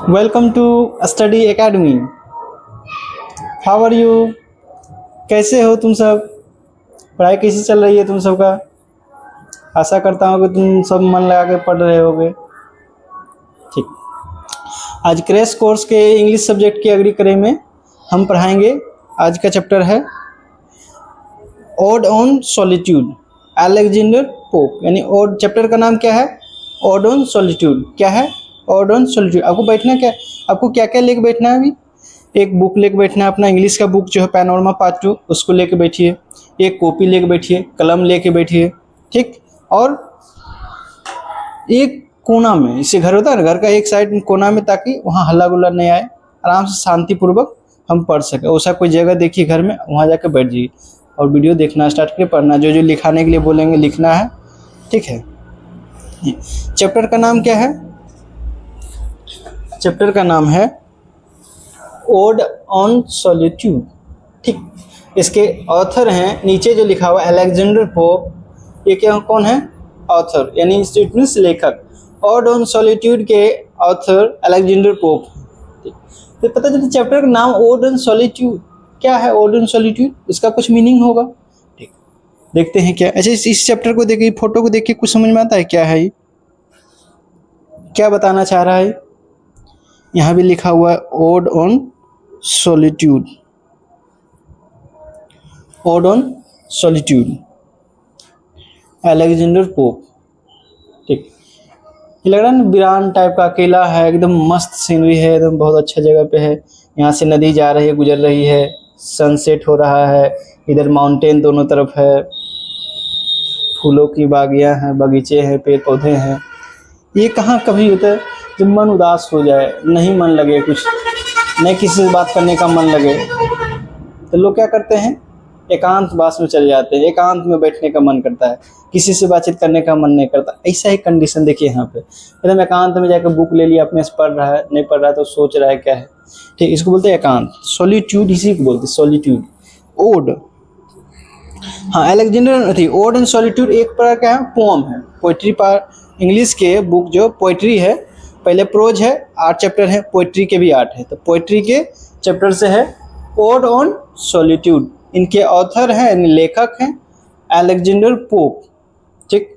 Welcome to study academy. How are you? कैसे हो तुम सब? पढ़ाई कैसी चल रही है तुम सबका? आशा करता हूँ कि तुम सब मन लगा के पढ़ रहे होगे। ठीक, आज क्रैश कोर्स के इंग्लिश सब्जेक्ट की अगली कड़ी में हम पढ़ाएंगे। आज का चैप्टर है odd on solitude, Alexander pope. यानी ओड चैप्टर का नाम क्या है? Odd on solitude. क्या है? Odd on solitude. आपको बैठना क्या, आपको क्या क्या लेके बैठना है? अभी एक बुक लेके बैठना है अपना, इंग्लिश का बुक जो है पैनोरमा पार्ट 2 उसको लेके बैठिए। एक कॉपी लेके बैठिए, कलम लेके बैठिए। ठीक, और एक कोना में, इससे घर होता है ना, घर का एक साइड कोना में, ताकि वहाँ हल्ला गुल्ला नहीं आए, आराम से शांतिपूर्वक हम पढ़ सके। ऐसा कोई जगह देखिए घर में, वहाँ जाकर बैठ जाइए और वीडियो देखना स्टार्ट करिए। पढ़ना, जो जो लिखाने के लिए बोलेंगे लिखना है। ठीक है, चैप्टर का नाम क्या है? चैप्टर का नाम है ओड ऑन सॉलिट्यूड। ठीक, इसके ऑथर हैं, नीचे जो लिखा हुआ अलेक्जेंडर पोप। ये क्या, कौन है? ऑथर, यानी इट मीन्स लेखक। ओड ऑन सॉलिट्यूड के ऑथर अलेक्जेंडर पोप। तो पता चलता चैप्टर का नाम ओड ऑन सॉलिट्यूड। क्या है ओड ऑन सॉलिट्यूड? इसका कुछ मीनिंग होगा। ठीक, देखते हैं क्या। अच्छा, इस चैप्टर को देखिए, फोटो को देखिए, कुछ समझ में आता है क्या है ये? क्या बताना चाह रहा है? यहाँ भी लिखा हुआ है odd on solitude, ode on solitude, Alexander Pope. ठीक, ये लग रहा है ना वीरान टाइप का, अकेला है, एकदम मस्त सीनरी है, एकदम बहुत अच्छा जगह पे है। यहाँ से नदी जा रही है, गुजर रही है, सनसेट हो रहा है, इधर माउंटेन दोनों तरफ है, फूलों की बागियाँ हैं, बगीचे हैं, पेड़ पौधे हैं। ये कहाँ कभी होता है जब मन उदास हो जाए, नहीं मन लगे, कुछ नहीं, किसी से बात करने का मन लगे, तो लोग क्या करते हैं? एकांतवास में चले जाते हैं, एकांत में बैठने का मन करता है, किसी से बातचीत करने का मन नहीं करता। ऐसा ही कंडीशन देखिए यहाँ पे, एकदम एकांत में जाकर बुक ले लिया, अपने से पढ़ रहा है, नहीं पढ़ रहा है तो सोच रहा है क्या है। ठीक, इसको बोलते हैं एकांत, सॉलिट्यूड, इसी को बोलते हैं सॉलिट्यूड। ओड, हाँ, अलेक्जेंडर थी। ओड एंड सॉलिट्यूड एक प्रकार का है, पोम है, पोइट्री पार। इंग्लिश के बुक जो पोइट्री है, पहले प्रोज है, 8 चैप्टर है, पोइट्री के भी 8 है, तो पोइट्री के चैप्टर से है ओड ऑन सॉलिट्यूड। इनके ऑथर हैं, लेखक हैं अलेक्जेंडर पोप। ठीक,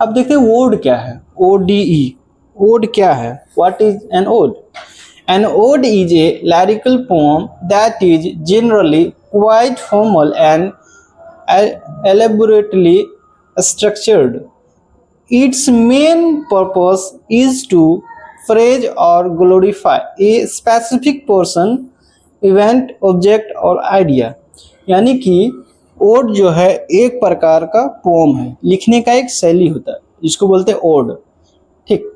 अब देखते हैं ओड क्या है। ODE, ओड क्या है? What is an ode? An ode is a lyrical poem that is generally quite formal and elaborately structured. Its main purpose is to praise or glorify a specific person, event, object और idea। यानी कि odd जो है एक प्रकार का pome है, लिखने का एक शैली होता है, जिसको बोलते हैं ओड। ठीक,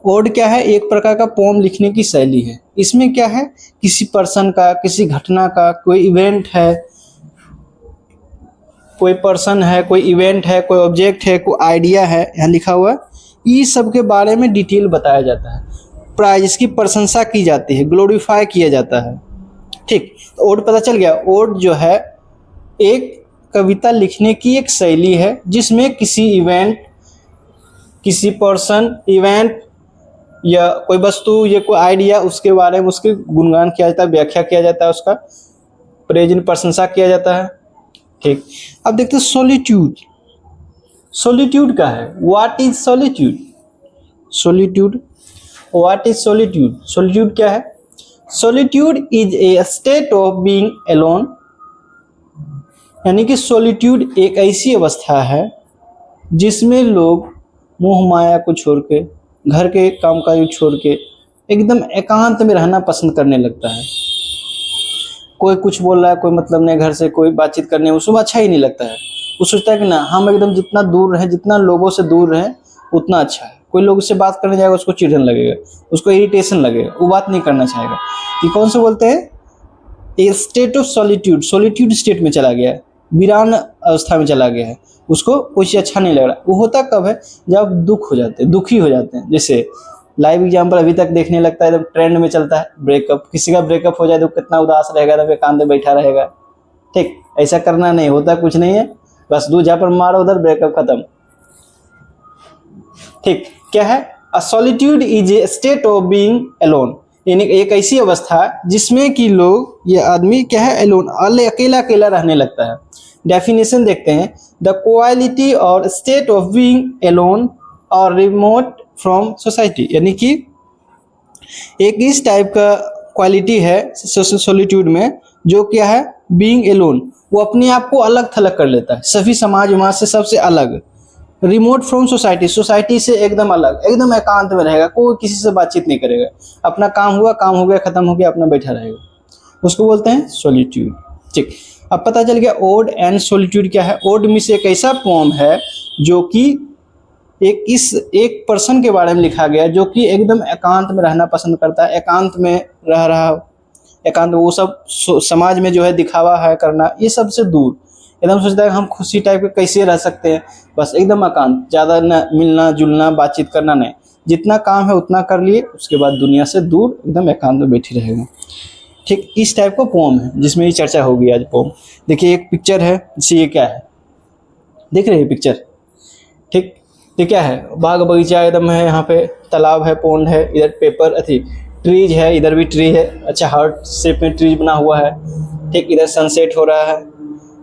ओड क्या है? एक प्रकार का पोम लिखने की शैली है। इसमें क्या है? किसी पर्सन का, किसी घटना का, कोई इवेंट है, कोई पर्सन है, कोई इवेंट है, कोई ऑब्जेक्ट है, कोई आइडिया है, यहाँ लिखा हुआ है, इस सब के बारे में डिटेल बताया जाता है, प्राइज, इसकी प्रशंसा की जाती है, ग्लोरीफाई किया जाता है। ठीक, तो ओड पता चल गया। ओड जो है एक कविता लिखने की एक शैली है, जिसमें किसी इवेंट, किसी पर्सन, इवेंट या कोई वस्तु या कोई आइडिया, उसके बारे में उसके गुणगान किया जाता है, व्याख्या किया जाता है, उसका प्रेज, प्रशंसा किया जाता है। ठीक, अब देखते हैं सॉलिट्यूड। सॉलिट्यूड का है, what is solitude? Solitude, what is solitude? Solitude क्या है? Solitude is a state of being alone. यानी कि सॉलिट्यूड एक ऐसी अवस्था है जिसमें लोग मोह माया को छोड़ के, घर के काम काज छोड़ के एकदम एकांत में रहना पसंद करने लगता है। कोई कुछ बोल रहा है, कोई मतलब नहीं, घर से कोई बातचीत करने उसको अच्छा ही नहीं लगता है। वो सोचता है कि ना, हम एकदम जितना दूर रहें, जितना लोगों से दूर रहें उतना अच्छा है। कोई लोग उससे बात करने जाएगा, उसको चिढ़न लगेगा, उसको इरिटेशन लगेगा, वो बात नहीं करना चाहेगा। ये कौन से बोलते हैं? A state of solitude. Solitude state में चला गया है, वीरान अवस्था में चला गया है, उसको कुछ अच्छा नहीं लग रहा। वो होता कब है? जब दुख हो जाते हैं, दुखी हो जाते हैं। जैसे लाइव एग्जाम्पल अभी तक देखने लगता है, एकदम ट्रेंड में चलता है। ब्रेकअप, किसी का ब्रेकअप हो जाए तो कितना उदास रहेगा, तो एकांत में बैठा रहेगा। ठीक, ऐसा करना नहीं, होता कुछ नहीं है, बस दूजा पर मारो उधर, ब्रेकअप खत्म। ठीक, क्या है? A solitude is a state of being alone, यानी एक ऐसी अवस्था जिसमें कि लोग, ये आदमी क्या है, अलोन, अकेला अकेला रहने लगता है। डेफिनेशन देखते हैं, द क्वालिटी और स्टेट ऑफ बीइंग अलोन और रिमोट फ्रॉम सोसाइटी, यानी कि एक इस टाइप का क्वालिटी है सॉलिट्यूड में, जो क्या है, बीइंग अलोन, वो अपने आप को अलग थलग कर लेता है, सभी समाज समाज से सबसे अलग। रिमोट फ्रॉम सोसाइटी, सोसाइटी से एकदम अलग, एकदम एकांत में रहेगा, कोई किसी से बातचीत नहीं करेगा, अपना काम हुआ, काम हो गया, खत्म हो गया, अपना बैठा रहेगा, उसको बोलते हैं सॉलिट्यूड। ठीक, अब पता चल गया ओड एंड सॉलिट्यूड क्या है। ओड में से एक ऐसा पोम है जो कि एक पर्सन के बारे में लिखा गया, जो कि एकदम एकांत में रहना पसंद करता है, एकांत में रह रहा, एकांत, वो सब समाज में जो है दिखावा है करना, ये सबसे दूर, एकदम सोचता है हम खुशी टाइप के कैसे रह सकते हैं, बस एकदम एकांत, ज़्यादा न मिलना जुलना बातचीत करना नहीं, जितना काम है उतना कर लिए, उसके बाद दुनिया से दूर एकदम एकांत में बैठी रहेगा। ठीक, इस टाइप का पोम है जिसमें ये चर्चा होगी आज। पोम देखिए, एक पिक्चर है, जैसे ये क्या है, देख रहे हैं पिक्चर? ठीक, ये क्या है, बाग बगीचा एकदम है, यहाँ पे तालाब है, पोंड है, इधर पेपर अथी ट्रीज है, इधर भी ट्री है, अच्छा हार्ट शेप में ट्रीज बना हुआ है। ठीक, इधर सनसेट हो रहा है,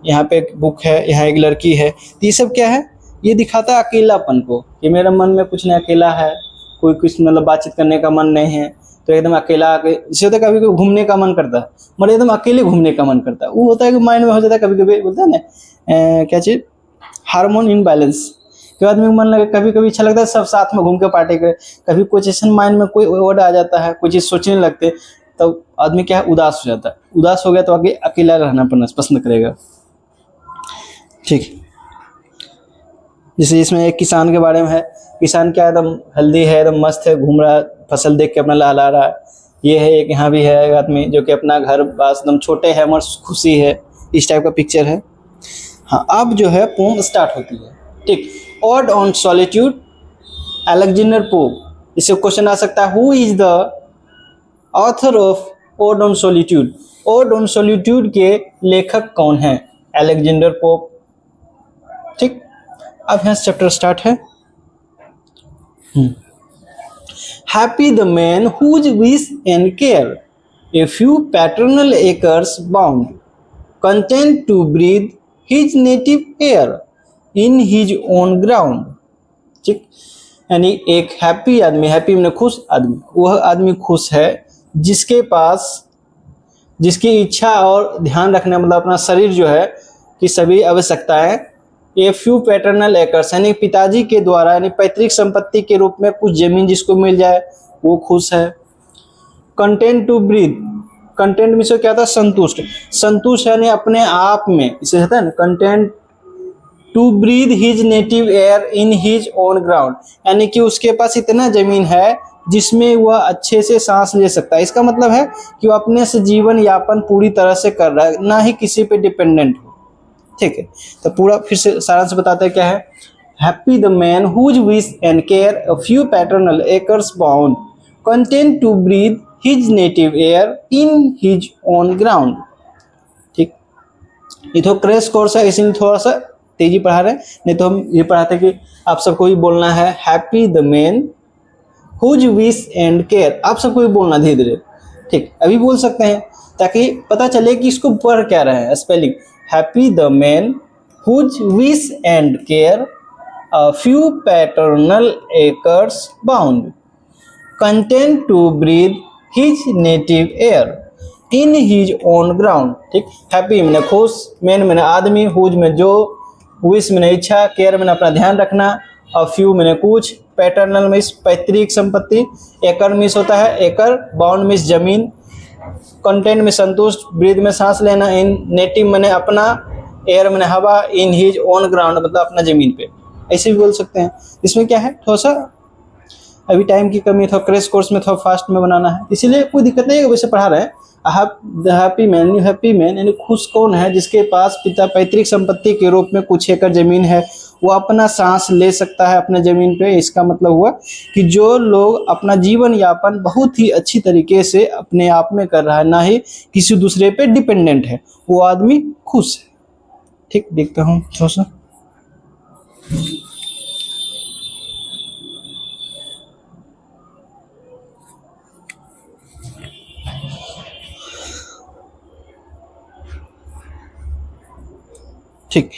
यहाँ पे एक बुक है, यहाँ एक लड़की है। तो ये सब क्या है, ये दिखाता है अकेलापन को, कि मेरे मन में कुछ नहीं, अकेला है, कोई कुछ मतलब बातचीत करने का मन नहीं है, तो एकदम अकेला, जैसे होता है कभी कभी घूमने का मन करता है, मतलब एकदम अकेले घूमने का मन करता है, वो होता है कि माइंड में हो जाता है, कभी कभी बोलता है ना क्या चीज़, हार्मोन इनबैलेंस के आदमी को मन लगे, कभी कभी अच्छा लगता है सब साथ में घूम के पार्टी करे, कभी कुछ ऐसा माइंड में कोई वर्ड आ जाता है, कोई चीज़ सोचने लगते, तो आदमी क्या है, उदास हो जाता है। उदास हो गया तो आगे अकेला रहना पसंद करेगा। ठीक, जैसे इसमें एक किसान के बारे में है, किसान क्या एकदम हेल्दी है, एकदम मस्त है, घूम रहा है, फसल देख के अपना लहला रहा है। ये है एक, यहाँ भी है एक आदमी जो कि अपना घर पास एकदम छोटे है मगर खुशी है, इस टाइप का पिक्चर है। हाँ, अब जो है पोम स्टार्ट होती है। ठीक, ode on solitude, Alexander Pope. इससे क्वेश्चन आ सकता है, who is the author of ode on solitude? Ode on solitude के लेखक कौन हैं? Alexander Pope. ठीक, अब यहाँ चैप्टर स्टार्ट है। Happy the man whose wish and care a few paternal acres bound, content to breathe his native air in his own ground. ठीक, यानी एक हैप्पी आदमी, हैप्पी मैंने खुश आदमी, वह आदमी खुश है जिसके पास, जिसकी इच्छा और ध्यान रखने, मतलब अपना शरीर जो है कि सभी आवश्यकताएं, ए फ्यू पैटर्नल एकर्स, यानी पिताजी के द्वारा, यानी पैतृक संपत्ति के रूप में कुछ जमीन जिसको मिल जाए, वो खुश है। कंटेंट टू ब्रीथ, कंटेंट में से क्या था, संतुष्ट, संतुष्ट यानी अपने आप में, इसे कहते हैं ना content to breathe his native air in his own ground, यानी कि उसके पास इतना जमीन है जिसमें वह अच्छे से सांस ले सकता है। इसका मतलब है कि वह अपने से जीवन यापन पूरी तरह से कर रहा है, ना ही किसी पे डिपेंडेंट हो। ठीक है, तो पूरा फिर से सारांश बताते हैं क्या है। Happy the man whose wish and care a few paternal acres bound, content to breathe his native air in his own ground. ठीक, ये तो क्रैश कोर्स है, इसलिए थोड़ा सा तेजी पढ़ा रहे हैं, नहीं तो हम ये पढ़ाते कि आप सबको भी बोलना है happy the man whose wish and care, आप सबको भी बोलना धीरे धीरे। ठीक, अभी बोल सकते हैं ताकि पता चले कि इसको पढ़ क्या रहे हैं। Spelling, happy the man whose wish and care a few paternal acres bound, content to breathe his native air in his own ground. ठीक, हैप्पी मैंने खुश, मैन मैंने आदमी, हुज में जो, विश मैंने इच्छा, केयर मैंने अपना ध्यान रखना, और फ्यू मैंने कुछ, पैटर्नल में पैतृक संपत्ति, एकड़ मिस होता है एकड़, बाउंड मिस जमीन, कंटेंट में संतुष्ट, ब्रीथ में सांस लेना, इन नेटिव मैंने अपना, एयर मैंने हवा, इन हिज ओन ग्राउंड मतलब अपना जमीन पे, ऐसे भी बोल सकते हैं। इसमें क्या है, थोड़ा सा अभी टाइम की कमी, थोड़ा क्रैश कोर्स में थोड़ा फास्ट में बनाना है, इसीलिए कोई दिक्कत नहीं है, वैसे पढ़ा रहे हैं, द हैप्पी मैन यानी खुश कौन है जिसके पास पिता पैतृक संपत्ति के रूप में कुछ एकड़ जमीन है, वो अपना सांस ले सकता है अपने जमीन पे। इसका मतलब हुआ कि जो लोग अपना जीवन यापन बहुत ही अच्छी तरीके से अपने आप में कर रहा है, ना ही किसी दूसरे पे डिपेंडेंट है, वो आदमी खुश है। ठीक, देखता हूँ थोड़ा सा। ठीक,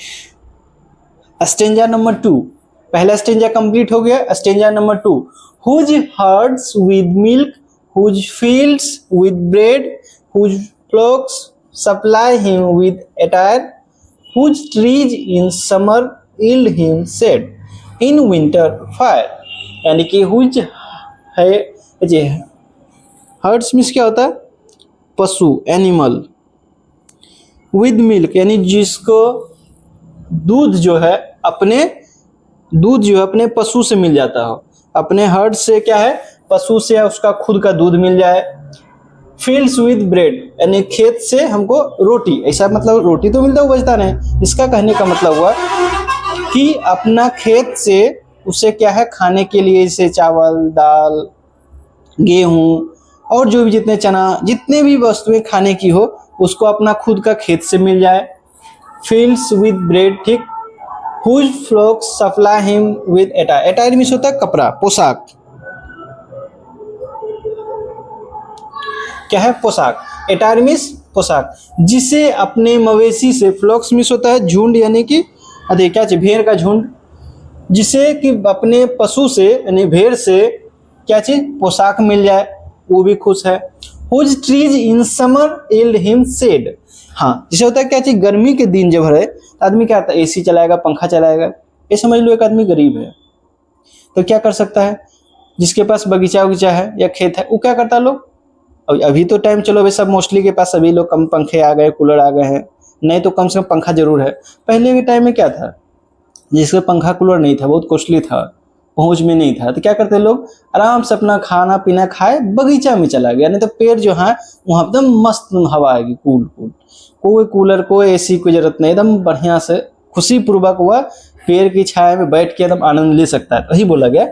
स्टेंजा नंबर 2, पहला स्टेंजा कंप्लीट हो गया। Stanza number 2, whose herds with milk, whose fields with bread, whose flocks supply him with attire, whose trees in summer yield him shade, in winter fire। यानी कि हुज है जी, hertz means क्या होता है, पशु, animal. With milk यानी जिसको दूध जो है अपने पशु से मिल जाता हो, अपने हर्ड से क्या है, पशु से उसका खुद का दूध मिल जाए। फील्ड्स विद ब्रेड यानी खेत से हमको रोटी, ऐसा मतलब रोटी तो मिलता है, वो बचता नहीं। इसका कहने का मतलब हुआ कि अपना खेत से उसे क्या है खाने के लिए, जैसे चावल, दाल, गेहूं और जो भी जितने चना, जितने भी वस्तुएं खाने की हो, उसको अपना खुद का खेत से मिल जाए। फील्ड्स विद ब्रेड, ठीक। Whose flocks supply him with attire, attire means होता है कपड़ा, पोशाक। क्या है, पोशाक। अटायर मीन्स पोशाक, जिसे अपने मवेशी से, फ्लॉक्स मीन्स होता है झुंड, यानी कि क्या चीज, भेड़ का झुंड, जिसे कि अपने पशु से यानी भेड़ से क्या चीज, पोशाक मिल जाए, वो भी खुश है। Whose trees in summer yield him shade, हाँ, जिसे होता है क्या चीज, गर्मी के दिन जब है तो आदमी क्या करता है, एसी चलाएगा, पंखा चलाएगा। ये समझ लो एक आदमी गरीब है तो क्या कर सकता है, जिसके पास बगीचा उगीचा है या खेत है, वो क्या करता है लोग, अभी तो टाइम चलो भाई सब मोस्टली के पास सभी लोग कम पंखे आ गए, कूलर आ गए हैं, नहीं तो कम से कम पंखा जरूर है। पहले के टाइम में क्या था, जिसका पंखा कूलर नहीं था, बहुत कॉस्टली था, पहुंच में नहीं था, तो क्या करते लोग, आराम से अपना खाना पीना खाए बगीचा में चला गया। नहीं तो पेड़ जो है वहाँ एकदम मस्त हवा आएगी, कूल कूल, कोई कूलर कोई एसी की जरूरत नहीं, एकदम बढ़िया से खुशी पूर्वक हुआ पेड़ की छाया में बैठ के एकदम आनंद ले सकता है। वही बोला गया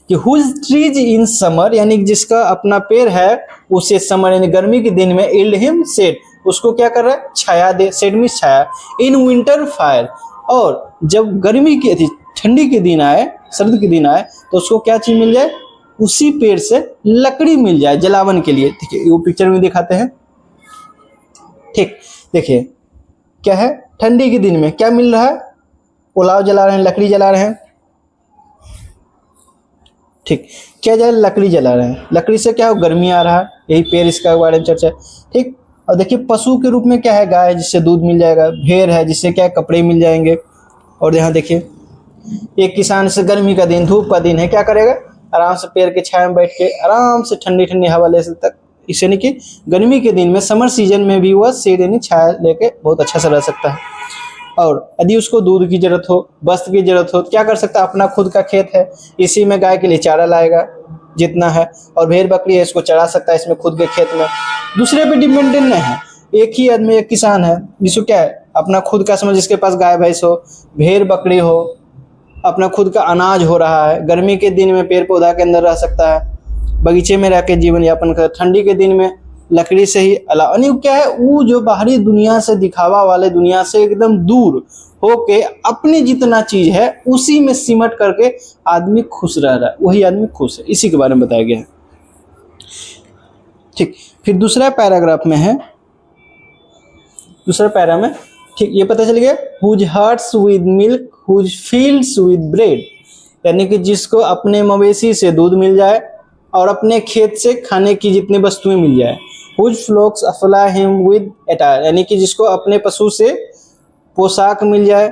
कि हुज ट्रीज इन समर, यानी जिसका अपना पेड़ है उसे समर यानी गर्मी के दिन में yield him shade, उसको क्या कर रहा है, छाया दे, शेड मीन्स छाया। इन विंटर फायर, और जब गर्मी की ठंडी के दिन आए, सर्द के दिन आए, तो उसको क्या चीज मिल जाए, उसी पेड़ से लकड़ी मिल जाए जलावन के लिए। ठीक है, वो पिक्चर में दिखाते हैं। ठीक, देखिए क्या है, ठंडी के दिन में क्या मिल रहा है, पुलाव जला रहे हैं, लकड़ी जला रहे हैं। ठीक, क्या जला, लकड़ी जला रहे हैं, लकड़ी से क्या हो, गर्मी आ रहा है, यही पेड़ इसका बारे में चर्चा है। ठीक, और देखिए पशु के रूप में क्या है, गाय जिससे दूध मिल जाएगा, भेड़ है जिससे क्या कपड़े मिल जाएंगे। और यहाँ देखिए एक किसान से गर्मी का दिन, धूप का दिन है, क्या करेगा, आराम से पेड़ के छाया में बैठ के आराम से ठंडी ठंडी हवा ले सकता है। इसे नहीं कि गर्मी के दिन में, समर सीजन में भी वह शेड यानी छाया लेके बहुत अच्छा से रह सकता है। और यदि उसको दूध की जरूरत हो, वस्त्र की जरूरत हो, तो क्या कर सकता है, अपना खुद का खेत है, इसी में गाय के लिए चारा लाएगा जितना है, और भेड़ बकरी है इसको चरा सकता है इसमें खुद के खेत में, दूसरे पे डिपेंडेंट नहीं है। एक ही आदमी, एक किसान है जिसको क्या है, अपना खुद का समझ, जिसके पास गाय भैंस हो, भेड़ बकरी हो, अपना खुद का अनाज हो रहा है, गर्मी के दिन में पेड़ पौधा के अंदर रह सकता है, बगीचे में रह के जीवन यापन कर, ठंडी के दिन में लकड़ी से ही अलावा, यानी क्या है, वो जो बाहरी दुनिया से, दिखावा वाले दुनिया से एकदम दूर होके अपने जितना चीज है उसी में सिमट करके आदमी खुश रह रहा है, वही आदमी खुश है। इसी के बारे में बताया गया है। ठीक, फिर दूसरा पैराग्राफ में है, दूसरा पैरा में, ठीक, ये पता चल गया, whose herds with milk, whose fields with bread, यानी कि जिसको अपने मवेशी से दूध मिल जाए और अपने खेत से खाने की जितनी वस्तुएं मिल जाए। Whose flocks supply him with attire, यानी कि जिसको अपने पशु से पोशाक मिल जाए।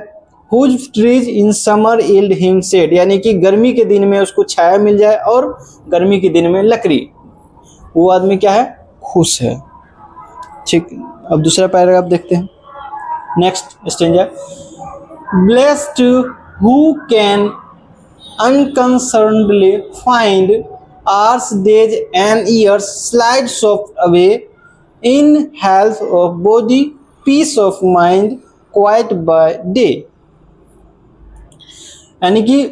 Whose trees in summer yield him shade, यानी कि गर्मी के दिन में उसको छाया मिल जाए और गर्मी के दिन में लकड़ी, वो आदमी क्या है, खुश है। ठीक, अब दूसरा पैराग्राफ देखते हैं। Next stanza, blessed who can unconcernedly find hours, days and years slide soft away in health of body, peace of mind, quiet by day. यानी कि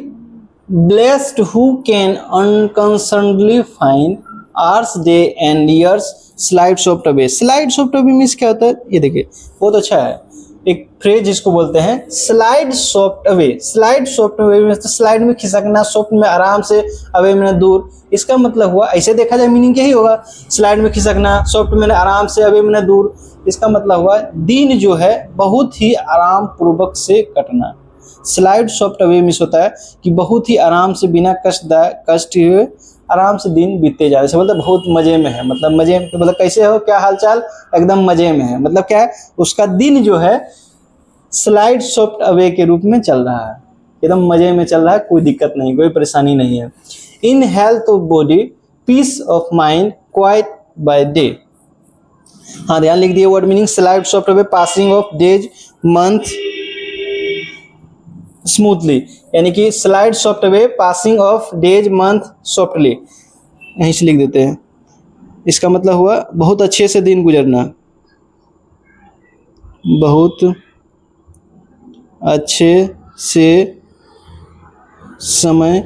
blessed who can unconcernedly find hours, day and years slide soft away. Slide soft away means क्या होता है, ये देखिए बहुत अच्छा है एक फ्रेज जिसको बोलते हैं slide soft away. Slide soft away में स्लाइड में खिसकना, सॉफ्ट में आराम से, अवे में दूर। इसका मतलब हुआ, ऐसे देखा जाए मीनिंग यही होगा, स्लाइड में खिसकना, सॉफ्ट में आराम से, अवे में दूर। इसका मतलब हुआ दिन जो है बहुत ही आराम पूर्वक से कटना। स्लाइड सॉफ्ट अवे मिस होता है कि बहुत ही आराम से, बिना कष्ट हुए आराम से दिन बीतते जा रहे हैं। मतलब बहुत मजे में है, मतलब मजे में, मतलब कैसे हो, क्या हालचाल, एकदम मजे में है। मतलब क्या है, उसका दिन जो है स्लाइड सॉफ्ट अवे के रूप में चल रहा है, एकदम मजे में चल रहा है, कोई दिक्कत नहीं, कोई परेशानी नहीं है। In health of body, peace of mind, quiet by day. हाँ, ध्यान लिख दिए word meaning. Slide soft away, passing of days month smoothly, यानी कि slide soft away, passing of days month softly, यहीं से लिख देते हैं। इसका मतलब हुआ बहुत अच्छे से दिन गुजरना, बहुत अच्छे से समय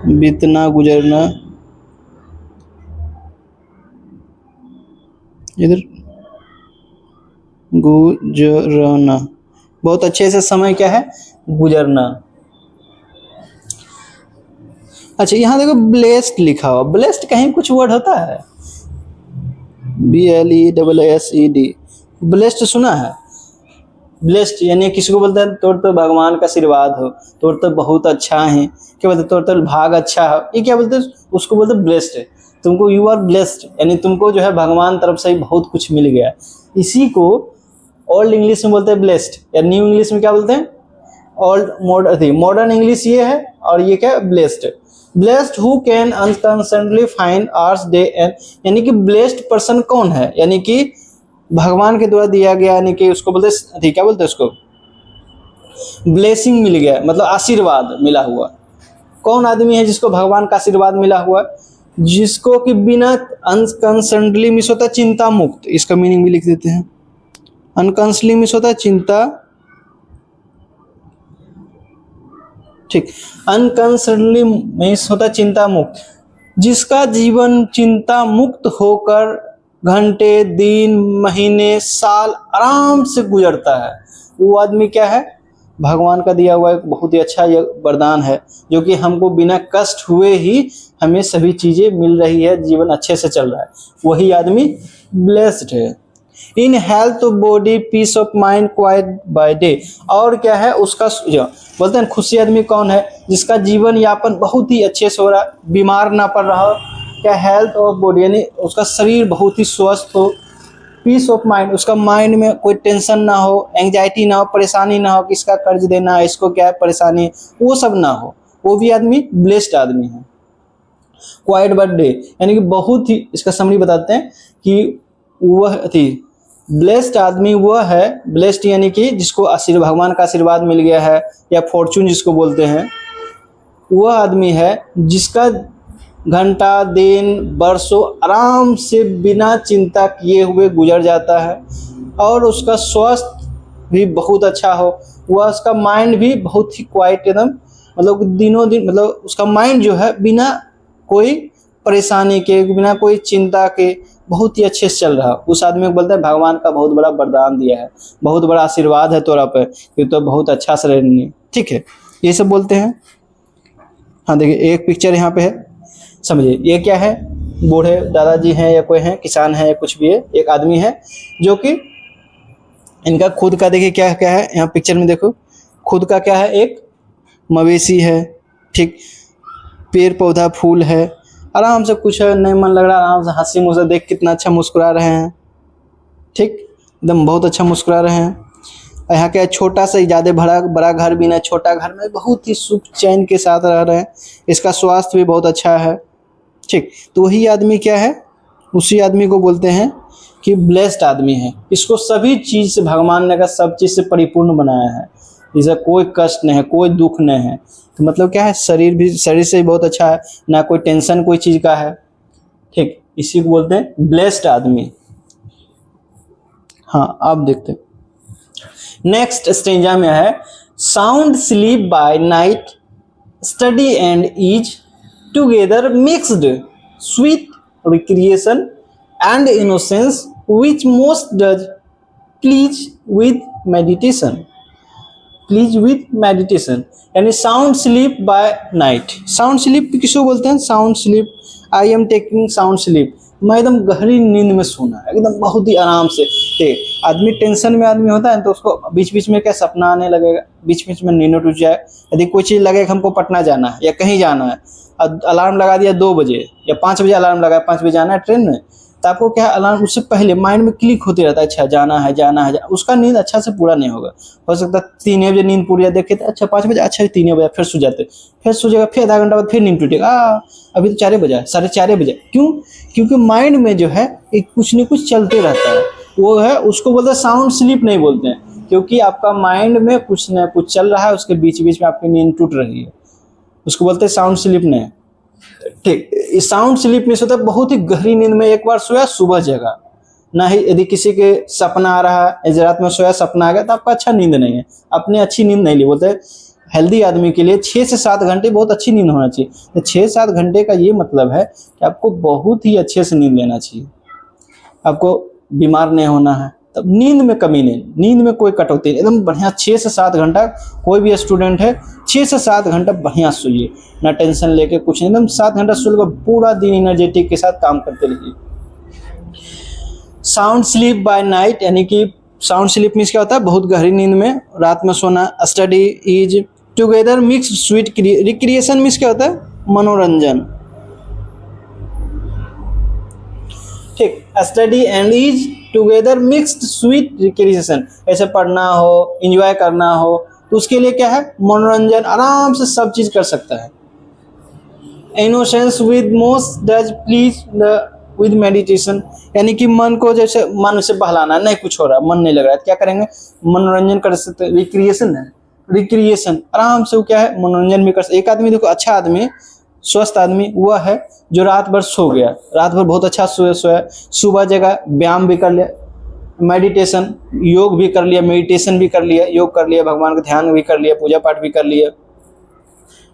बीतना, गुजरना, इधर गुजरना, बहुत अच्छे से समय क्या है, गुजरना। अच्छा, यहाँ देखो ब्लेस्ड लिखा हुआ, ब्लेस्ड कहीं कुछ वर्ड होता है, BLESSED, ब्लेस्ड सुना है? ब्लेस्ड यानी किसी को बोलते हैं तोर तो भगवान का आशीर्वाद हो, तोर तो बहुत अच्छा है, क्या बोलते तोर तो भाग अच्छा हो, ये क्या बोलते हैं, उसको बोलते ब्लेस्ड। तुमको यू आर ब्लेस्ड, यानी तुमको जो है भगवान तरफ से ही बहुत कुछ मिल गया। इसी को ओल्ड इंग्लिश में बोलते हैं ब्लेस्ड, या न्यू इंग्लिश में क्या बोलते हैं, ओल्ड मॉडर्न इंग्लिश ये है, और ये क्या blessed. Blessed who can unconcernedly find hours, day and, यानी कि ब्लेस्ड पर्सन कौन है, यानी कि भगवान के द्वारा दिया गया, यानी कि उसको बोलते, क्या बोलते हैं उसको, ब्लेसिंग मिल गया, मतलब आशीर्वाद मिला हुआ। कौन आदमी है जिसको भगवान का आशीर्वाद मिला हुआ, जिसको कि बिना अनकंसर्नली मिस होता है चिंता मुक्त। इसका मीनिंग भी लिख देते हैं, अनकंसर्नली मिस होता है चिंता, ठीक, अनकंसर्नली मिस होता है चिंता मुक्त, जिसका जीवन चिंता मुक्त होकर घंटे, दिन, महीने, साल आराम से गुजरता है, वो आदमी क्या है, भगवान का दिया हुआ एक बहुत ही अच्छा ये वरदान है, जो कि हमको बिना कष्ट हुए ही हमें सभी चीजें मिल रही है, जीवन अच्छे से चल रहा है, वही आदमी ब्लेस्ड है। In health of body, peace of mind, quiet by day. और क्या है उसका, जो बोलते हैं खुशी आदमी कौन है, जिसका जीवन यापन बहुत ही अच्छे से हो रहा है, बीमार ना पड़ रहा हो, क्या हेल्थ ऑफ बॉडी यानी उसका शरीर बहुत ही स्वस्थ हो, पीस ऑफ माइंड, उसका माइंड में कोई टेंशन ना हो, एंग्जाइटी ना हो, परेशानी ना हो, किसका कर्ज देना है, इसको क्या है परेशानी, वो सब ना हो, वो भी आदमी ब्लेस्ड आदमी है। क्वाइट बाय डे यानी कि बहुत ही, इसका समरी बताते हैं कि वह थी ब्लेस्ड आदमी वह है, ब्लेस्ड यानी कि जिसको भगवान का आशीर्वाद मिल गया है, या फॉर्चून जिसको बोलते हैं, वह आदमी है जिसका घंटा, दिन, वर्षों आराम से बिना चिंता किए हुए गुजर जाता है, और उसका स्वास्थ्य भी बहुत अच्छा हो, वह उसका माइंड भी बहुत ही क्वाइट एकदम, मतलब दिनों दिन, मतलब उसका माइंड जो है बिना कोई परेशानी के, बिना कोई चिंता के बहुत ही अच्छे से चल रहा है, उस आदमी को बोलते हैं भगवान का बहुत बड़ा वरदान दिया है, बहुत बड़ा आशीर्वाद है तोरा पे, ये तो बहुत अच्छा से रहनी, ठीक है, ये सब बोलते हैं। हाँ देखिए एक पिक्चर यहाँ पे है, समझिए ये क्या है, बूढ़े दादाजी हैं या कोई हैं, किसान हैं या कुछ भी है, एक आदमी है जो कि इनका खुद का, देखिए क्या क्या है यहाँ पिक्चर में, देखो खुद का क्या है, एक मवेशी है, ठीक, पेड़ पौधा फूल है, आराम से, कुछ है नहीं मन लग रहा, आराम से हंसी मुझे देख कितना अच्छा मुस्कुरा रहे हैं, ठीक, एकदम बहुत अच्छा मुस्कुरा रहे हैं। यहाँ क्या छोटा सा, ज़्यादा बड़ा घर भी नहीं, छोटा घर में बहुत ही सुख चैन के साथ रह रहे हैं, इसका स्वास्थ्य भी बहुत अच्छा है, ठीक, तो वही आदमी क्या है, उसी आदमी को बोलते हैं कि ब्लेस्ड आदमी है, इसको सभी चीज़ से भगवान ने का सब चीज़ से परिपूर्ण बनाया है, इसे कोई कष्ट नहीं है, कोई दुख नहीं है, तो मतलब क्या है, शरीर से भी बहुत अच्छा है, ना कोई टेंशन कोई चीज़ का है, ठीक, इसी को बोलते हैं ब्लेस्ड आदमी। हाँ, आप देखते हैं नेक्स्ट स्टेंजा में है sound sleep by night study and ease together mixed sweet recreation and innocence which most does please with meditation. Please with meditation यानी sound sleep by night. Sound sleep किसको बोलते हैं? Sound sleep, I am taking sound sleep, मैं एकदम गहरी नींद में सोना, एकदम बहुत ही आराम से। आदमी टेंशन में आदमी होता है तो उसको बीच बीच में क्या सपना आने लगेगा, बीच बीच में नींद टूट जाए। यदि कोई चीज़ लगे कि हमको पटना जाना है या कहीं जाना है, अलार्म लगा दिया 2 बजे या 5 बजे अलार्म लगा, 5 बजे जाना है ट्रेन में, तो आपको क्या अलार्म उससे पहले माइंड में क्लिक होते रहता है, अच्छा जाना है जाना है, उसका नींद अच्छा से पूरा नहीं होगा। हो सकता है 3 बजे नींद पूरी देखे तो अच्छा 5 बजे, अच्छा 3 बजे फिर सो जाते, फिर सो जाएगा, फिर आधा घंटा बाद फिर नींद टूटेगा, अभी तो 4 बजे, 4:30 बजे। क्यों? क्योंकि माइंड में जो है एक कुछ न कुछ चलते रहता है, वो है उसको बोलते हैं साउंड स्लीप नहीं बोलते हैं, क्योंकि आपका माइंड में कुछ न कुछ चल रहा है, उसके बीच बीच में आपकी नींद टूट रही है, उसको बोलते हैं साउंड स्लीप नहीं। ठीक, इस साउंड स्लीप में सोता बहुत ही गहरी नींद में, एक बार सोया सुबह जगा ना ही। यदि किसी के सपना आ रहा है, रात में सोया सपना आ गया, तो आपका अच्छा नींद नहीं है, अपने अच्छी नींद नहीं ली। बोलते हैं हेल्दी आदमी के लिए 6 से 7 घंटे बहुत अच्छी नींद होना चाहिए। तो 6-7 घंटे का ये मतलब है कि आपको बहुत ही अच्छे से नींद लेना चाहिए, आपको बीमार नहीं होना है। तब नींद में कमी नहीं, नींद में कोई कटौती नहीं, एकदम बढ़िया 6 से 7 घंटा। कोई भी स्टूडेंट है 6 से 7 घंटा बढ़िया सोइए, ना टेंशन लेके कुछ नहीं, एकदम 7 घंटा सोइएगा, पूरा दिन एनर्जेटिक के साथ काम करते रहिए। साउंड स्लीप बाय नाइट यानी कि साउंड स्लीप मीन्स क्या होता है? बहुत गहरी नींद में रात में सोना। Study is together mix sweet recreation means क्या होता है? मनोरंजन। ठीक, study and is together mixed sweet recreation, ऐसे पढ़ना हो, एंजॉय करना हो, तो उसके लिए क्या है? मनोरंजन, आराम से सब चीज कर सकता है। Innocence with most does please with meditation यानी कि मन को जैसे मन से बहलाना, नहीं कुछ हो रहा, मन नहीं लग रहा है, क्या करेंगे? मनोरंजन कर सकते। रिक्रिएशन है, रिक्रिएशन आराम से वो क्या है? मनोरंजन भी कर सकते। एक आदमी देखो, अच्छा आदमी, स्वस्थ आदमी वह है जो रात भर सो गया, रात भर बहुत अच्छा सोया, सुबह जगह व्यायाम भी कर लिया, मेडिटेशन, योग भी कर लिया, मेडिटेशन भी कर लिया, योग कर लिया, भगवान का ध्यान भी कर लिया, पूजा पाठ भी कर लिया।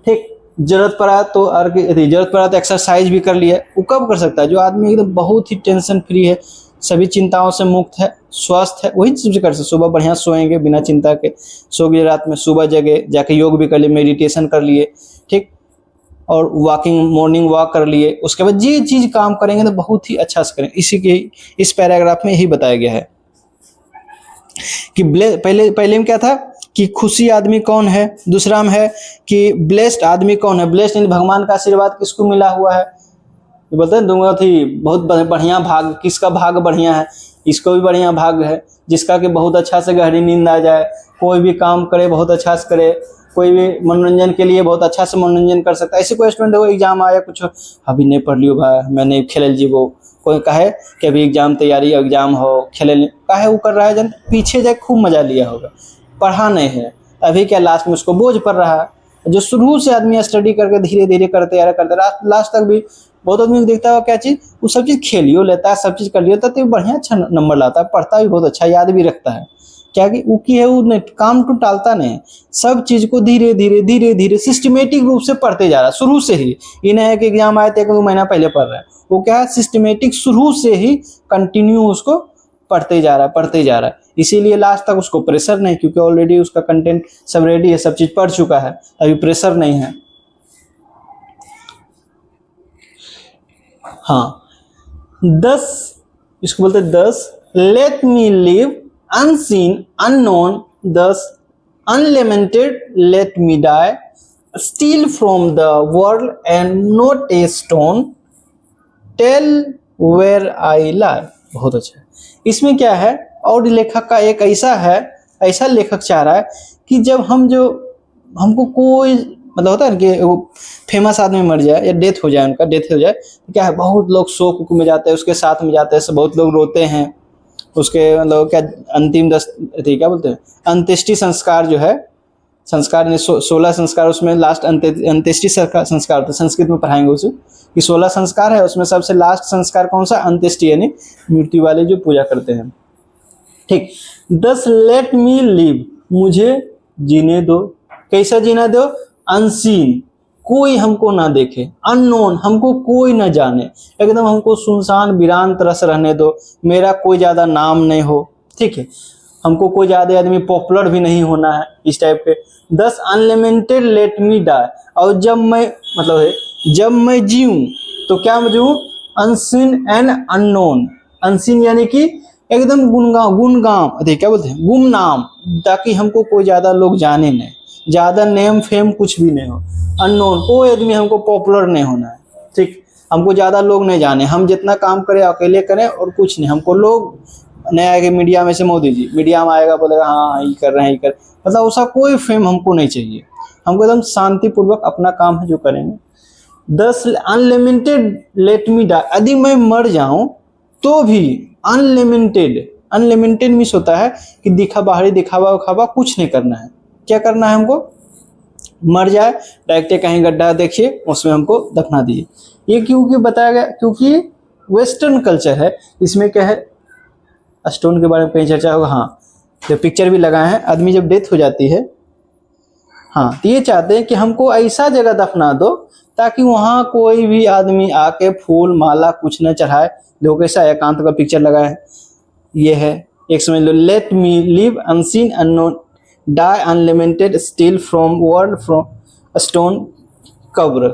ठीक, जरूरत पड़ा तो एक्सरसाइज भी कर लिया। वो कब कर सकता है? जो आदमी एकदम बहुत ही टेंशन फ्री है, सभी चिंताओं से मुक्त है, स्वस्थ है, वही चीज कर सकते। सुबह बढ़िया सोएंगे बिना चिंता के, सो गए रात में, सुबह जगह जाके योग भी कर लिए, मेडिटेशन कर लिए, ठीक, और वॉकिंग, मॉर्निंग वॉक कर लिए, उसके बाद ये चीज काम करेंगे तो बहुत ही अच्छा से करेंगे। इसी के इस पैराग्राफ में यही बताया गया है कि पहले में क्या था कि खुशी आदमी कौन है, दूसरा में है कि ब्लेस्ड आदमी कौन है। ब्लेस्ड यानी भगवान का आशीर्वाद किसको मिला हुआ है, बोलते हैं दूंगा थी बहुत बढ़िया भाग, किसका भाग बढ़िया है? इसको भी बढ़िया भाग है जिसका कि बहुत अच्छा से गहरी नींद आ जाए, कोई भी काम करे बहुत अच्छा से करे, कोई भी मनोरंजन के लिए बहुत अच्छा से मनोरंजन कर सकता है। ऐसे कोई स्टूडेंट हो, एग्जाम आया कुछ, अभी नहीं पढ़ लियो भाई, मैं नहीं खेल जीवो, कोई कहे कि अभी एग्जाम तैयारी, एग्जाम हो, खेले कहे वो कर रहा है, जन पीछे जाए खूब मजा लिया होगा, पढ़ा नहीं है, अभी क्या लास्ट में उसको बोझ पड़ रहा है। जो शुरू से आदमी स्टडी करके धीरे धीरे करते लास्ट तक भी बहुत आदमी देखता है क्या चीज, वो सब चीज खेलियो लेता है, सब चीज कर लियो तो बढ़िया अच्छा नंबर लाता है, पढ़ता भी बहुत अच्छा, याद भी रखता है। क्या कि वो की है, वो नहीं काम टू टालता नहीं, सब चीज को धीरे धीरे सिस्टमेटिक रूप से पढ़ते जा रहा है शुरू से ही। ये नहीं है कि एग्जाम आए थे 1-2 महीना पहले पढ़ रहा है, वो क्या है सिस्टमेटिक शुरू से ही कंटिन्यू उसको पढ़ते जा रहा है। इसीलिए लास्ट तक उसको प्रेशर नहीं, क्योंकि ऑलरेडी उसका कंटेंट सब रेडी है, सब चीज पढ़ चुका है, अभी प्रेशर नहीं है। हाँ, 10 इसको बोलते 10 late me live unseen unknown thus unlamented let me die steal from the world and not a stone tell where I lie। बहुत अच्छा है। इसमें क्या है, और लेखक का एक ऐसा लेखक चाह रहा है कि जब हमको कोई मतलब होता है कि वो फेमस आदमी मर जाए या डेथ हो जाए तो क्या है, बहुत लोग शोक में जाते हैं, उसके साथ में जाते हैं, बहुत लोग रोते हैं, उसके मतलब क्या अंतिम क्या बोलते हैं, अंत्येष्टि संस्कार जो है, संस्कार 16 संस्कार, उसमें लास्ट अंत्येष्टि संस्कार होता है, संस्कृत में पढ़ाएंगे उसे कि 16 संस्कार है, उसमें सबसे लास्ट संस्कार कौन सा? अंत्येष्टि यानी मृत्यु वाले जो पूजा करते हैं। ठीक। दस लेट मी लिव, मुझे जीने दो। कैसा जीना दो? अनसीन, कोई हमको ना देखे। अननोन, हमको कोई ना जाने। एकदम हमको सुनसान वीरान तरह से रहने दो। मेरा कोई ज्यादा नाम नहीं हो, ठीक है। हमको कोई ज्यादा आदमी पॉपुलर भी नहीं होना है, इस टाइप के। 10 अनलिमिटेड लेट मी डाई, और जब मैं मतलब है जब मैं जीऊं तो क्या मैं जीऊं? Unseen and unknown. अनसीन यानी कि एकदम गुमनाम, क्या बोलते हैं, गुमनाम, ताकि हमको कोई ज्यादा लोग जाने नहीं, ज्यादा नेम फेम कुछ भी नहीं हो। अननोन, कोई आदमी हमको पॉपुलर नहीं होना है, ठीक। हमको ज्यादा लोग नहीं जाने, हम जितना काम करें अकेले करें और कुछ नहीं। हमको लोग नहीं आएगा मीडिया में से, मोदी जी मीडिया में आएगा बोलेगा हाँ ये कर रहे हैं, ये कर, मतलब उसका कोई फेम हमको नहीं चाहिए। हमको एकदम शांतिपूर्वक अपना काम है जो करेंगे। 10 अनलिमिटेड लेट मी डाई, यदि मैं मर जाऊं तो भी अनलिमिटेड। अनलिमिटेड मिस होता है कि बाहरी दिखावा उखावा कुछ नहीं करना है। क्या करना है हमको? मर जाए डायरेक्ट कहीं गड्ढा देखिए उसमें हमको दफना दिए। ये क्योंकि बताया गया? क्योंकि वेस्टर्न कल्चर है, इसमें क्या है, स्टोन के बारे में कहीं चर्चा होगा, हाँ तो पिक्चर भी लगाए हैं। आदमी जब डेथ हो जाती है, हाँ, तो ये चाहते हैं कि हमको ऐसा जगह दफना दो ताकि वहां कोई भी आदमी आके फूल माला कुछ न चढ़ाए। देखो कैसा एकांत का पिक्चर लगा है, ये है। एक समझ लो, let me live unseen unknown die unlamented steal from world from stone कब्र।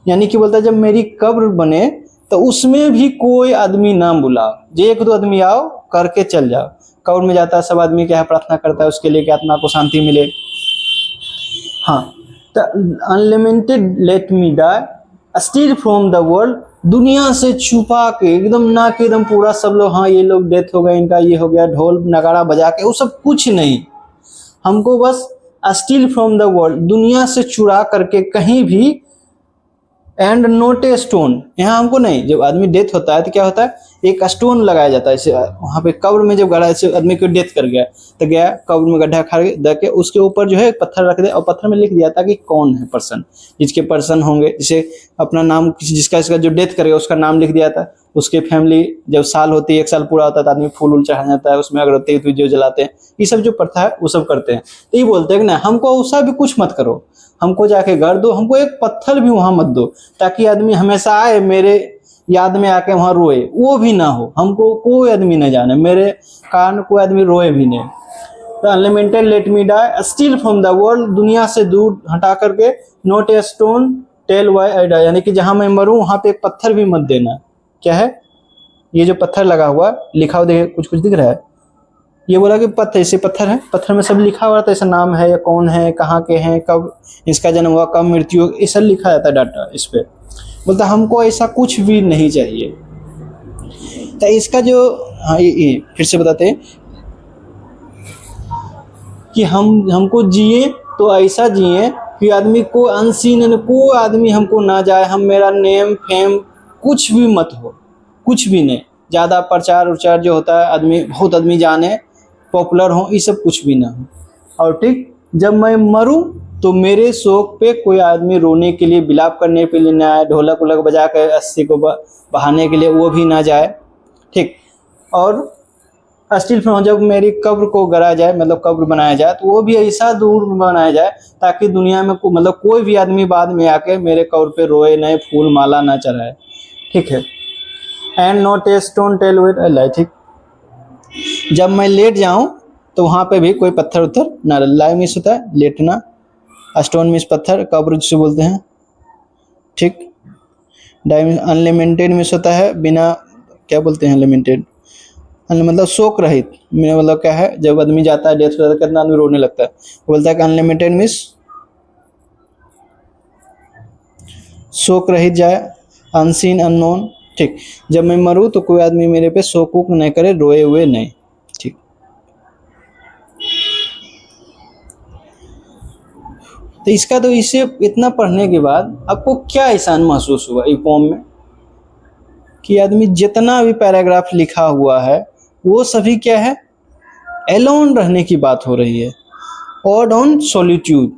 यानी कि बोलता है जब मेरी कब्र बने तो उसमें भी कोई आदमी ना बुलाओ, जो एक दो आदमी आओ करके चल जाओ। कब्र में जाता है सब आदमी क्या है, प्रार्थना करता है उसके लिए कि आत्मा को शांति मिले। हाँ, तो unlimited let me die steal from the world, दुनिया से छुपा के एकदम ना कि एकदम पूरा सब लोग हाँ ये लोग डेथ हो गए, इनका ये हो गया, ढोल नगाड़ा बजा के, वो सब कुछ नहीं। हमको बस स्टील फ्रॉम द वर्ल्ड, दुनिया से चुरा करके कहीं भी, एंड नोट ए स्टोन, यहाँ हमको नहीं। जब आदमी डेथ होता है तो क्या होता है, एक स्टोन लगाया जाता है वहां पे कब्र में। जब गड़ा से आदमी को डेथ कर गया तो गया कब्र में गड्ढा खा के उसके ऊपर जो है पत्थर रख दे और पत्थर में लिख दिया था कि कौन है पर्सन, जिसके पर्सन होंगे, जैसे अपना नाम जिसका इसका जो डेथ करेगा उसका नाम लिख दिया था। उसके फैमिली जब साल होती है, 1 साल पूरा होता है तो आदमी फूल उल चढ़ा जाता है, उसमें अगरबत्ती जो जलाते हैं, ये सब जो प्रथा है वो सब करते हैं। तो ये बोलते हैं कि ना हमको उसका भी कुछ मत करो, हमको जाके घर दो, हमको एक पत्थर भी वहां मत दो ताकि आदमी हमेशा आए मेरे याद में आके वहां रोए, वो भी ना हो। हमको कोई आदमी न जाने, मेरे कारण कोई आदमी रोए भी नहीं। तो unlimited let me die steal from the world, दुनिया से दूर हटा करके, not a stone tell why I die, यानी कि जहां मैं मरूं वहां पे एक पत्थर भी मत देना। क्या है ये जो पत्थर लगा हुआ लिखा हुआ, देखिए कुछ कुछ दिख रहा है। ये बोला कि पत्थर, ऐसे पत्थर है, पत्थर में सब लिखा हुआ था, ऐसा नाम है या कौन है, कहाँ के हैं, कब इसका जन्म हुआ, कब मृत्यु हो, ये सब लिखा जाता है डाटा इस पे। बोलता हमको ऐसा कुछ भी नहीं चाहिए। तो इसका जो, हाँ ये फिर से बताते हैं कि हमको जिए तो ऐसा जिए कि आदमी को अनसीन, कोई आदमी हमको ना जाए, हम मेरा नेम फेम कुछ भी मत हो, कुछ भी नहीं। ज़्यादा प्रचार उचार जो होता है, आदमी बहुत आदमी जाने, पॉपुलर हो, ये सब कुछ भी ना हो। और ठीक, जब मैं मरूं तो मेरे शोक पे कोई आदमी रोने के लिए, विलाप करने के लिए ना आए, ढोलक उलक बजा कर अस्थि को बहाने के लिए वो भी ना जाए, ठीक। और स्टील फ्रॉम, जब मेरी कब्र को गड़ा जाए, मतलब कब्र बनाया जाए, तो वो भी ऐसा दूर बनाया जाए ताकि दुनिया में मतलब कोई भी आदमी बाद में आके मेरे कब्र पे रोए नहीं, फूल माला ना चढ़ाए, ठीक है। And not a stone tell with a lie, ठीक। जब मैं लेट जाऊं तो वहां पे भी कोई पत्थर उत्थर ना, लाई मिस होता है लेटना, स्टोन मिस पत्थर, कब्र जिसे बोलते हैं, ठीक। डाई अनलिमिटेड मिस होता है बिना, क्या बोलते हैं अनलिमिटेड, मतलब शोक रहित, मेरा मतलब क्या है, जब आदमी जाता है डेथ हो जाता है कितना आदमी रोने लगता है, बोलता है कि अनलिमिटेड मिस शोक रहित जाए, अनसीन अननोन, ठीक। जब मैं मरूं तो कोई आदमी मेरे पे शोक वोक नहीं करे, रोए हुए नहीं, ठीक। तो इसका तो इसे इतना पढ़ने के बाद आपको क्या एहसान महसूस हुआ इस पोम में, कि आदमी जितना भी पैराग्राफ लिखा हुआ है वो सभी क्या है, एलोन रहने की बात हो रही है, ऑड ऑन सॉलिट्यूड,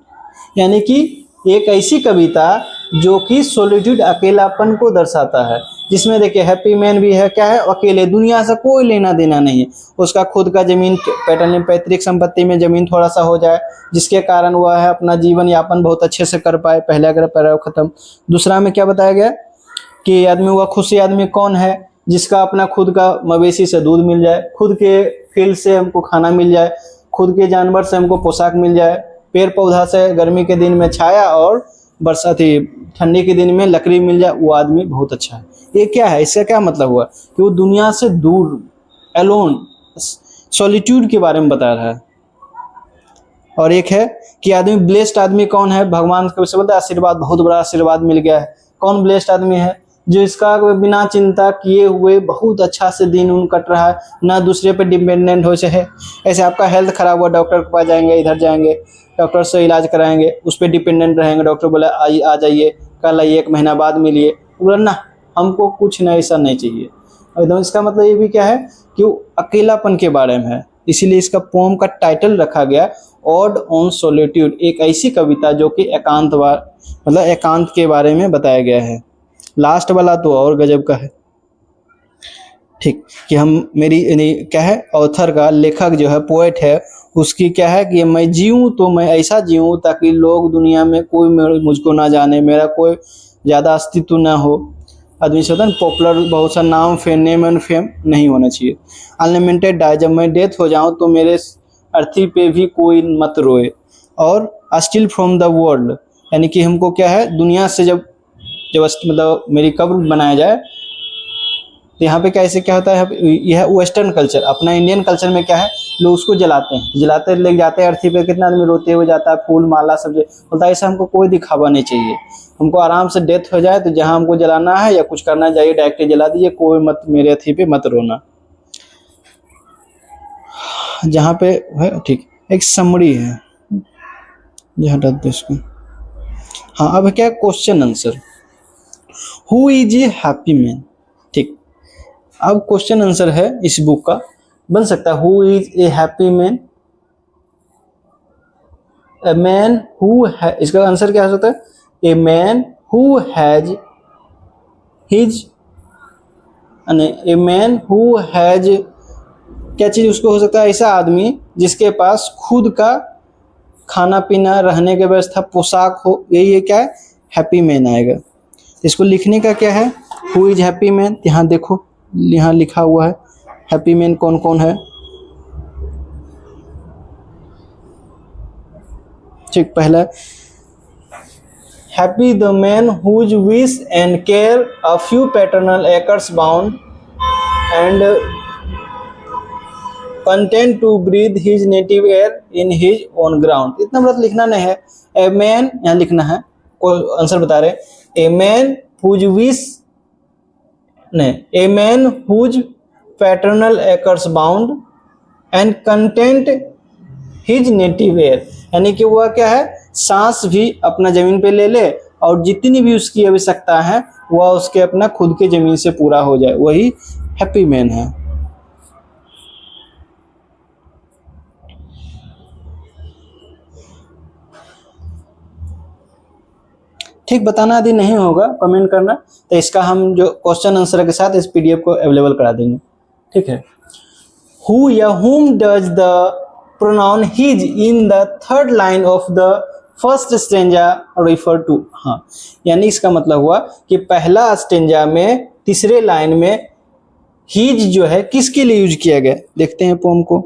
यानी कि एक ऐसी कविता जो कि सॉलिट्यूड, अकेलापन को दर्शाता है। जिसमें देखिए हैप्पी मैन भी है, क्या है, अकेले, दुनिया से कोई लेना देना नहीं है, उसका खुद का जमीन पैतृक संपत्ति में जमीन थोड़ा सा हो जाए, जिसके कारण वह है अपना जीवन यापन बहुत अच्छे से कर पाए। पहले अगर पैराग्राफ खत्म। दूसरा में क्या बताया गया कि आदमी हुआ खुशी आदमी कौन है, जिसका अपना खुद का मवेशी से दूध मिल जाए, खुद के फील्ड से हमको खाना मिल जाए, खुद के जानवर से हमको पोशाक मिल जाए, पेड़ पौधा से गर्मी के दिन में छाया और बरसाती ठंडी के दिन में लकड़ी मिल जाए, वो आदमी बहुत अच्छा है। ये क्या है, इसका क्या मतलब हुआ कि वो दुनिया से दूर, एलोन, सॉलिट्यूड के बारे में बता रहा है। और एक है कि आदमी ब्लेस्ड आदमी कौन है, भगवान से बोलता है आशीर्वाद, बहुत बड़ा आशीर्वाद मिल गया है। कौन ब्लेस्ड आदमी है, जो इसका बिना चिंता किए हुए बहुत अच्छा से दिन उन कट रहा है, ना दूसरे पे डिपेंडेंट हो है। ऐसे आपका हेल्थ खराब हुआ, डॉक्टर के पास जाएंगे, इधर जाएंगे, डॉक्टर से इलाज कराएंगे, उस पर डिपेंडेंट रहेंगे, डॉक्टर बोला आ जाइए, कल आइए, 1 महीना बाद मिलिए, बोला ना हमको कुछ नहीं, ऐसा नहीं चाहिए एकदम। इसका मतलब ये भी क्या है कि वो अकेलापन के बारे में है, इसीलिए इसका पोम का टाइटल रखा गया ऑड ऑन सॉलिट्यूड, एक ऐसी कविता जो कि मतलब एकांत के बारे में बताया गया है। लास्ट वाला तो और गजब का है, ठीक, कि हम मेरी क्या है, ऑथर का, लेखक जो है, पोएट है, उसकी क्या है कि मैं जीऊँ तो मैं ऐसा जीऊँ ताकि लोग दुनिया में कोई मुझको ना जाने, मेरा कोई ज़्यादा अस्तित्व ना हो। आदमी से होता है पॉपुलर, बहुत सा नाम, नेम एंड फेम नहीं होना चाहिए। अनलिमिटेड डाई, जब मैं डेथ हो जाऊँ तो मेरे अर्थी पे भी कोई मत रोए। और स्टिल फ्रॉम द वर्ल्ड, यानी कि हमको क्या है, दुनिया से जब मतलब मेरी कब्र बनाया जाए तो यहाँ पे कैसे क्या होता है, यह वेस्टर्न कल्चर, अपना इंडियन कल्चर में क्या है, लोग उसको जलाते हैं, जलाते ले जाते हैं अर्थी पे, कितना आदमी रोते हुए जाता है, फूल माला सब बोलता है। ऐसा हमको कोई दिखावा नहीं चाहिए, हमको आराम से डेथ हो जाए तो जहाँ हमको जलाना है या कुछ करना चाहिए डायरेक्ट जला दीजिए, कोई मत मेरे अर्थी पे मत रोना। जहाँ पे है, ठीक, एक समरी है, ये हटा दो इसको। हाँ, अब क्या question answer, who is A happy man, ठीक। अब क्वेश्चन आंसर है इस बुक का, बन सकता है who is A happy man, a man who है, इसका आंसर क्या हो सकता है, a man who has his, a man who has, क्या चीज उसको हो सकता है, ऐसा आदमी जिसके पास खुद का खाना पीना, रहने की व्यवस्था, पोशाक हो, यही क्या है, हैप्पी मैन आएगा। इसको लिखने का क्या है, हु इज हैप्पी मैन, यहाँ देखो, यहाँ लिखा हुआ है हैप्पी मैन कौन कौन है, ठीक। पहला, happy the man whose wish and care a few paternal acres bound and content to breathe his native air in his own ground. इतना बड़ा लिखना नहीं है, ए मैन यहाँ लिखना है, कोई आंसर बता रहे, ए मैन हुज विश, नहीं, a man whose paternal acres bound and content his native air, यानी कि वह क्या है, सांस भी अपना जमीन पे ले ले और जितनी भी उसकी आवश्यकता है वह उसके अपना खुद के जमीन से पूरा हो जाए, वही हैप्पी मैन है। ठीक, बताना यदि नहीं होगा कमेंट करना, तो इसका हम जो क्वेश्चन आंसर के साथ इस पीडीएफ को अवेलेबल करा देंगे, ठीक है। हु या whom does the pronoun his in the third line of the first stanza refer to? हाँ, यानी इसका मतलब हुआ कि पहला स्टेंजा में तीसरे लाइन में हिज जो है किसके लिए यूज किया गया, देखते हैं पोम को।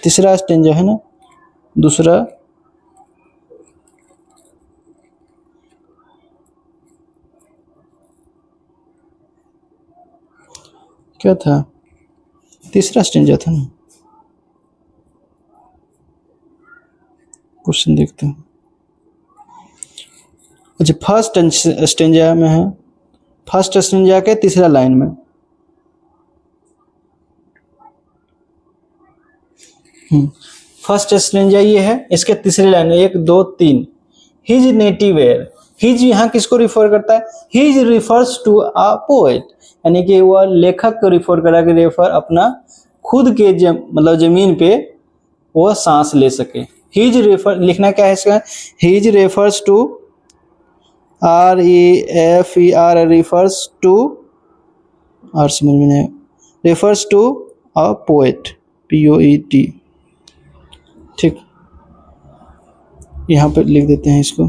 तीसरा स्टेंजा है ना, दूसरा, क्या था, तीसरा स्टेंजा था ना, क्वेश्चन देखते हैं। अच्छा, फर्स्ट स्टेंजा में है, फर्स्ट स्टेंजा के तीसरा लाइन में, फर्स्ट स्टेंजा ये है, इसके तीसरे लाइन में 1 2 3, हिज नेटिव एयर, हिज यहाँ किसको रिफर करता है, his refers to a poet, यानी कि वह लेखक को रिफर करा के रेफर अपना खुद के मतलब जमीन पे वह सांस ले सके। हिज रेफर लिखना क्या है इसका, his refers to REFER refers to, और समझ में नहीं, refers to a poet, POET। ठीक, यहाँ पे लिख देते हैं इसको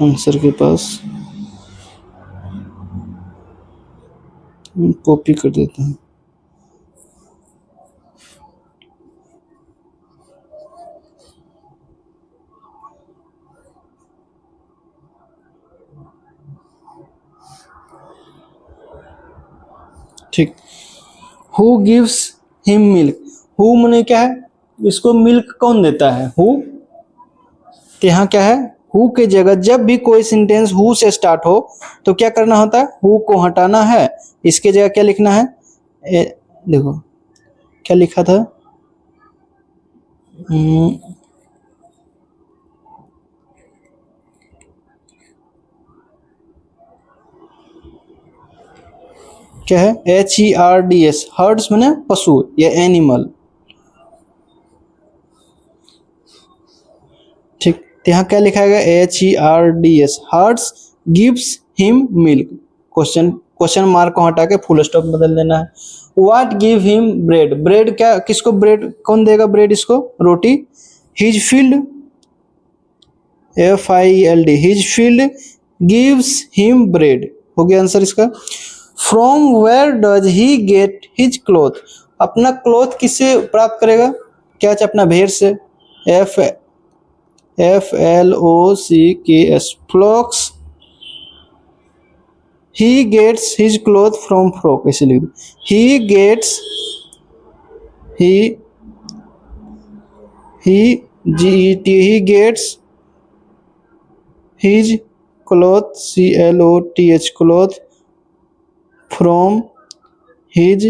आंसर के पास, कॉपी कर देते हैं। ठीक, who gives him milk, who मने क्या है, इसको मिल्क कौन देता है, हु। तो यहाँ क्या है, हु के जगह जब भी कोई सेंटेंस हु से स्टार्ट हो तो क्या करना होता है, हु को हटाना है, इसके जगह क्या लिखना है, देखो क्या लिखा था, क्या है, HERDS, हर्ड्स माने पशु या एनिमल। ठीक, तो यहाँ क्या लिखा है, HERDS, herds gives him milk, question mark को हटा के फुल स्टॉप बदल देना है। What give him bread, bread क्या, किसको ब्रेड कौन देगा, ब्रेड इसको, रोटी। His field, FIELD, his field gives him bread, हो गया आंसर इसका। From where does he get his cloth, अपना क्लॉथ किससे प्राप्त करेगा, क्या, अपना भेड़ से, FLOCKS, flocks. He gets his cloth from frock, ऐसे लिख दो, ही gets, he GET, he gets his cloth, CLOTH, cloth from his,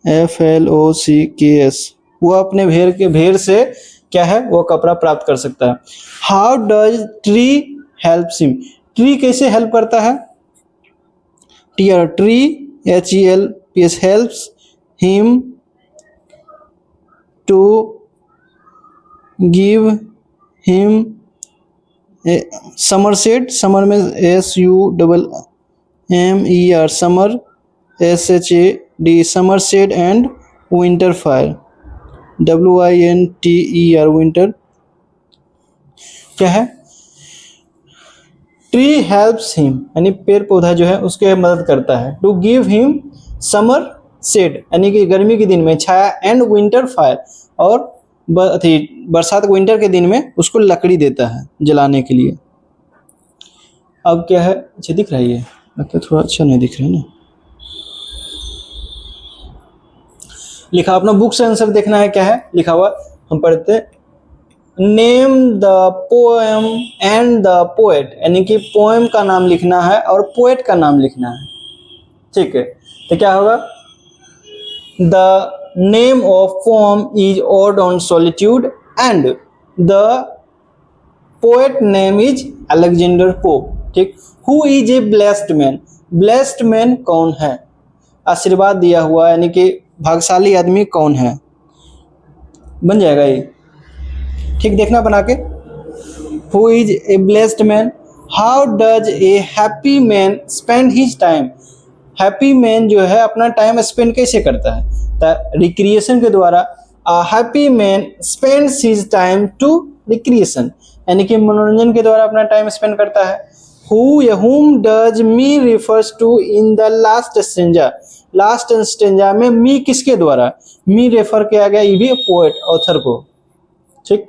FLOCKS, वो अपने भेड़ से क्या है, वो कपड़ा प्राप्त कर सकता है। How does tree help him, tree कैसे हेल्प करता है, tree HELPS, helps him to give him summer shade, summer में SUMMER, summer SHAD, summer shade, and winter fire, WINTER, winter. क्या है, ट्री हेल्प्स हिम, यानी पेड़ पौधा जो है उसके मदद करता है, to give him summer shade, यानी कि गर्मी के दिन में छाया, एंड विंटर फायर, और बरसात विंटर के दिन में उसको लकड़ी देता है जलाने के लिए। अब क्या है, अच्छा दिख रहा है, ये लगता है थोड़ा अच्छा नहीं दिख रहा है ना, लिखा, अपना बुक से आंसर देखना है, क्या है लिखा हुआ, हम पढ़ते, name the poem and the poet, यानी कि पोएम का नाम लिखना है और पोएट का नाम लिखना है। ठीक है, तो क्या होगा, the name of poem is ode on solitude and the poet name is Alexander Pope. ठीक, who is a blessed man, blessed man कौन है, आशीर्वाद दिया हुआ, यानी कि भाग्यशाली आदमी कौन है, बन जाएगा ये। ठीक, देखना बना के, who is a blessed man, how does a happy man spend his time, happy man जो है अपना टाइम स्पेंड कैसे करता है, तो रिक्रिएशन के द्वारा। A happy man spends his time to recreation, यानी कि मनोरंजन के द्वारा अपना टाइम स्पेंड करता है। हु या whom does me refers to in the last stanza, last stanza में मी किसके द्वारा, मी रेफर किया गया, ये भी पोएट, ऑथर को। ठीक,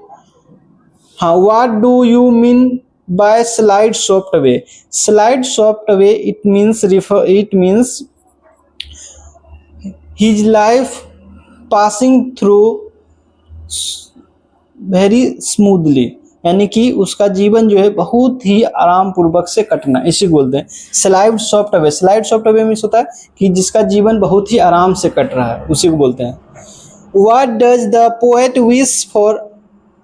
हाँ, what do you mean by slide soft away, slide soft away, it means his life passing through very smoothly, यानी कि उसका जीवन जो है बहुत ही आराम पूर्वक से कटना, इसी को बोलते हैं slide soft away. Slide soft away means होता है कि जिसका जीवन बहुत ही आराम से कट रहा है, उसी को बोलते हैं। What does the poet wish for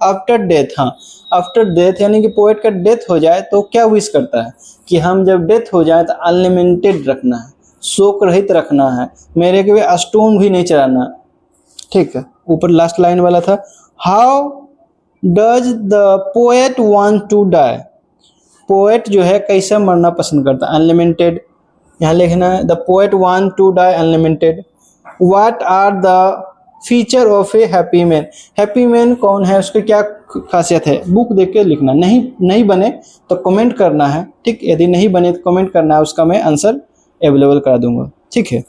after death, हाँ, आफ्टर डेथ, यानी कि पोएट का डेथ हो जाए तो क्या विश करता है, कि हम जब डेथ हो जाए तो अनलिमिटेड रखना है, शोक रहित रखना है, मेरे के लिए स्टोन भी नहीं चढ़ाना। ठीक है, ऊपर लास्ट लाइन वाला था, how does the poet want to die, poet जो है कैसे मरना पसंद करता है, अनलिमिटेड, यहाँ लिखना है the poet want to die unlimited. What are the feature of a happy man, happy man कौन है, उसकी क्या खासियत है, बुक देख के लिखना। नहीं बने तो कमेंट करना है, ठीक, यदि नहीं बने तो कमेंट करना है, उसका मैं आंसर अवेलेबल करा दूंगा, ठीक है।